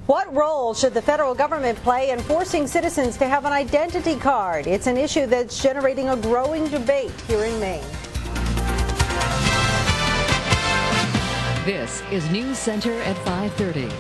What role should the federal government play in forcing citizens to have an identity card? It's an issue that's generating a growing debate here in Maine. This is News Center at 5:30.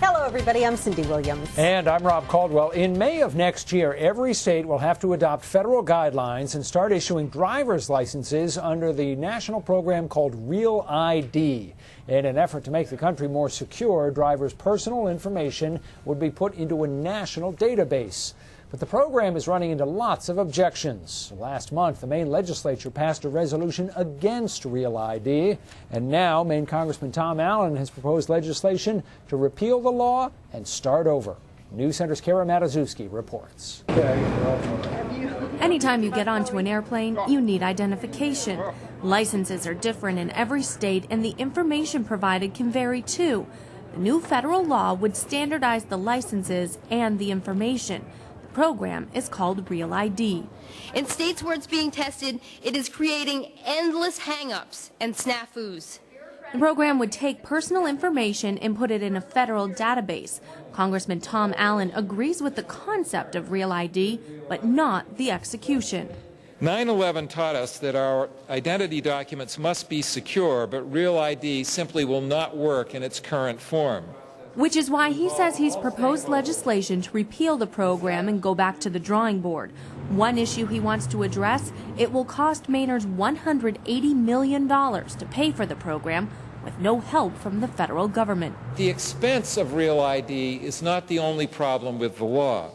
Hello, everybody. I'm Cindy Williams. And I'm Rob Caldwell. In May of next year, every state will have to adopt federal guidelines and start issuing driver's licenses under the national program called Real ID. In an effort to make the country more secure, drivers' personal information would be put into a national database. But the program is running into lots of objections. Last month, the Maine legislature passed a resolution against Real ID. And now, Maine Congressman Tom Allen has proposed legislation to repeal the law and start over. News Center's Kara Matuszewski reports. Anytime you get onto an airplane, you need identification. Licenses are different in every state, and the information provided can vary too. The new federal law would standardize the licenses and the information. The program is called Real ID. In states where it's being tested, it is creating endless hang-ups and snafus. The program would take personal information and put it in a federal database. Congressman Tom Allen agrees with the concept of Real ID, but not the execution. 9/11 taught us that our identity documents must be secure, but Real ID simply will not work in its current form. Which is why he says he's proposed legislation to repeal the program and go back to the drawing board. One issue he wants to address, it will cost Mainers $180 million to pay for the program with no help from the federal government. The expense of Real ID is not the only problem with the law.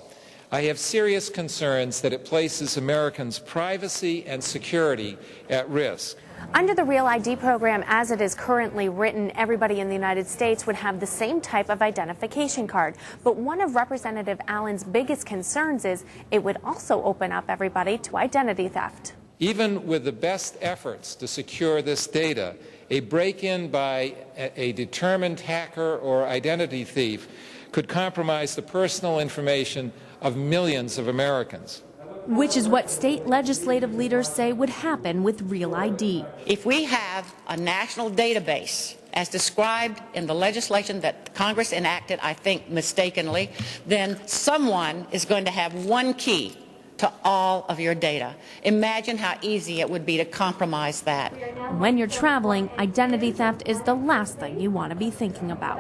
I have serious concerns that it places Americans' privacy and security at risk. Under the Real ID program, as it is currently written, everybody in the United States would have the same type of identification card. But one of Representative Allen's biggest concerns is it would also open up everybody to identity theft. Even with the best efforts to secure this data, a break-in by a determined hacker or identity thief could compromise the personal information of millions of Americans. Which is what state legislative leaders say would happen with Real ID. If we have a national database, as described in the legislation that Congress enacted, I think mistakenly, then someone is going to have one key to all of your data. Imagine how easy it would be to compromise that. When you're traveling, identity theft is the last thing you want to be thinking about.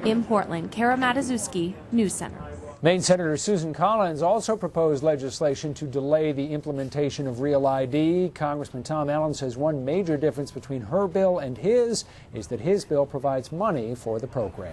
In Portland, Kara Matuszewski, News Center. Maine Senator Susan Collins also proposed legislation to delay the implementation of Real ID. Congressman Tom Allen says one major difference between her bill and his is that his bill provides money for the program.